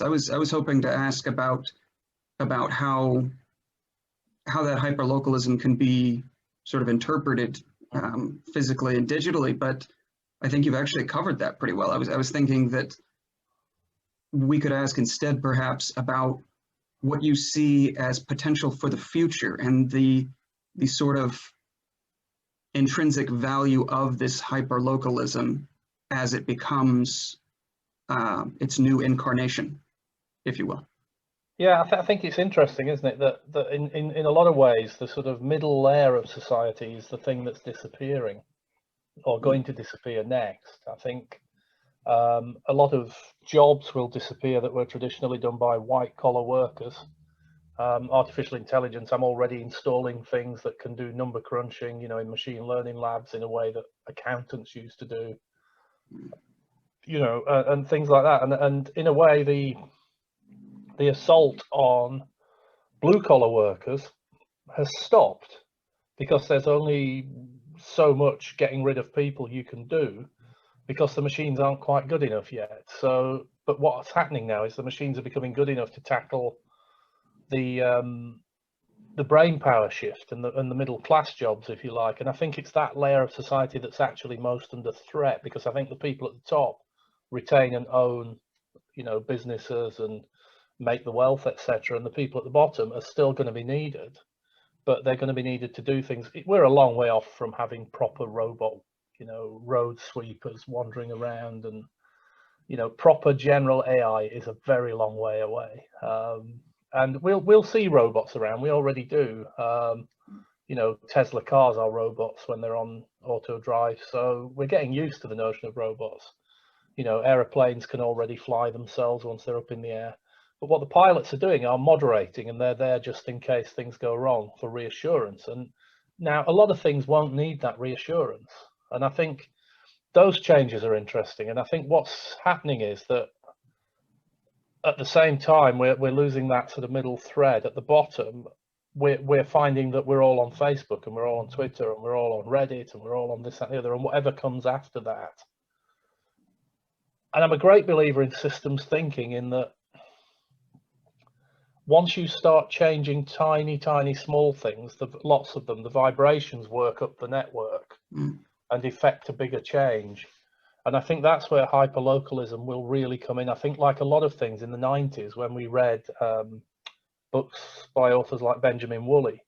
I was hoping to ask about how that hyperlocalism can be sort of interpreted physically and digitally, but I think you've actually covered that pretty well. I was thinking that we could ask instead perhaps about what you see as potential for the future and the sort of intrinsic value of this hyperlocalism as it becomes its new incarnation, if you will. Yeah, I think it's interesting, isn't it, that in a lot of ways, the sort of middle layer of society is the thing that's disappearing or going to disappear next. I think a lot of jobs will disappear that were traditionally done by white collar workers. Artificial intelligence, I'm already installing things that can do number crunching, you know, in machine learning labs in a way that accountants used to do, you know, and things like that. And in a way, the assault on blue collar workers has stopped because there's only so much getting rid of people you can do because the machines aren't quite good enough yet. So, but what's happening now is the machines are becoming good enough to tackle the brain power shift and the middle class jobs, if you like. And I think it's that layer of society that's actually most under threat, because I think the people at the top retain and own, you know, businesses and make the wealth, etc. And the people at the bottom are still going to be needed, but they're going to be needed to do things. We're a long way off from having proper robot, you know, road sweepers wandering around, and, you know, proper general AI is a very long way away. And we'll see robots around. We already do. You know, Tesla cars are robots when they're on auto drive. So we're getting used to the notion of robots. You know, aeroplanes can already fly themselves once they're up in the air. But what the pilots are doing are moderating, and they're there just in case things go wrong for reassurance. And now a lot of things won't need that reassurance. And I think those changes are interesting. And I think what's happening is that at the same time, we're losing that sort of middle thread at the bottom. We're finding that we're all on Facebook, and we're all on Twitter, and we're all on Reddit, and we're all on this, that, and the other, and whatever comes after that. And I'm a great believer in systems thinking, in that once you start changing tiny, small things, lots of them, the vibrations work up the network and effect a bigger change. And I think that's where hyperlocalism will really come in. I think, like a lot of things in the 90s, when we read books by authors like Benjamin Woolley,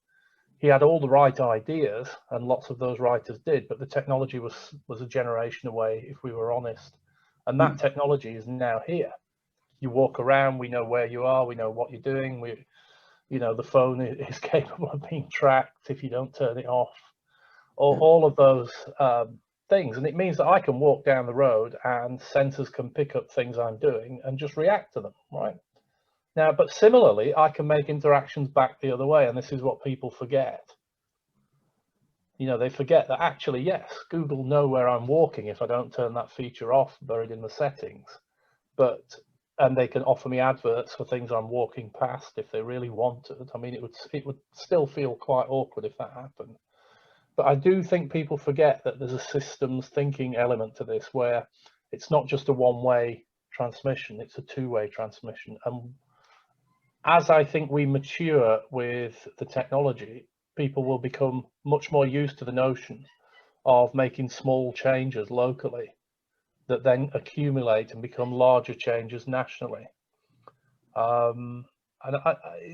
he had all the right ideas, and lots of those writers did, but the technology was a generation away, if we were honest. And that technology is now here. You walk around, we know where you are, we know what you're doing. You know, the phone is capable of being tracked if you don't turn it off. All of those things. And it means that I can walk down the road and sensors can pick up things I'm doing and just react to them, right? Now, but similarly, I can make interactions back the other way. And this is what people forget. You know, they forget that actually, yes, Google know where I'm walking if I don't turn that feature off buried in the settings. And they can offer me adverts for things I'm walking past if they really wanted. I mean, it would still feel quite awkward if that happened. But I do think people forget that there's a systems thinking element to this, where it's not just a one-way transmission, it's a two-way transmission. And as I think we mature with the technology, people will become much more used to the notion of making small changes locally that then accumulate and become larger changes nationally. And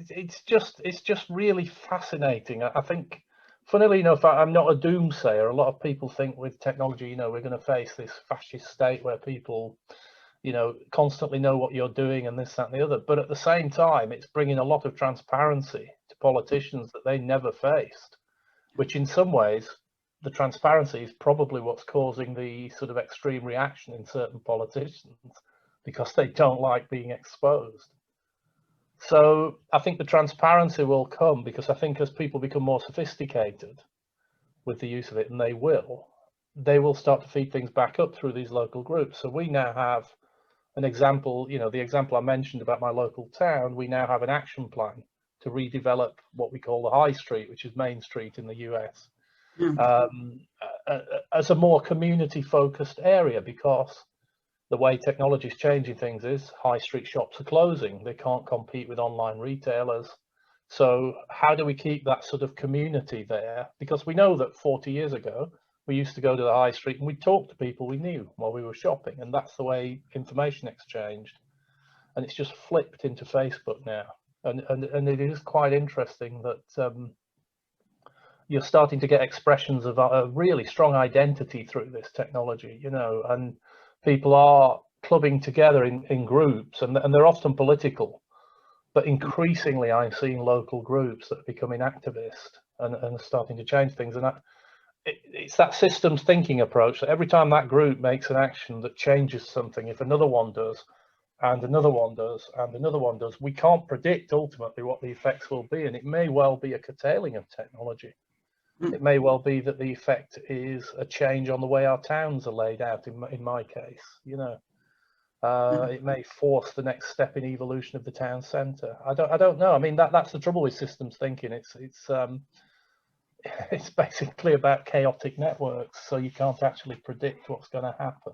it's just really fascinating. I think, funnily enough, I'm not a doomsayer. A lot of people think with technology, you know, we're going to face this fascist state where people, you know, constantly know what you're doing and this, that, and the other. But at the same time, it's bringing a lot of transparency to politicians that they never faced, which in some ways, the transparency is probably what's causing the sort of extreme reaction in certain politicians, because they don't like being exposed. So I think the transparency will come, because I think as people become more sophisticated with the use of it, and they will start to feed things back up through these local groups. So we now have an example, you know, the example I mentioned about my local town, we now have an action plan to redevelop what we call the High Street, which is Main Street in the US. As a more community focused area, because the way technology is changing things is high street shops are closing. They can't compete with online retailers. So how do we keep that sort of community there? Because we know that 40 years ago, we used to go to the high street and we'd talk to people we knew while we were shopping. And that's the way information exchanged. And it's just flipped into Facebook now. And it is quite interesting that you're starting to get expressions of a really strong identity through this technology, you know, and people are clubbing together in groups, and they're often political, but increasingly I'm seeing local groups that are becoming activist and starting to change things. And it's that systems thinking approach that every time that group makes an action that changes something, if another one does, and another one does, and another one does, we can't predict ultimately what the effects will be. And it may well be a curtailing of technology. It may well be that the effect is a change on the way our towns are laid out, in my case, you know. It may force the next step in evolution of the town centre. I don't know. I mean, that's the trouble with systems thinking. It's basically about chaotic networks, so you can't actually predict what's going to happen.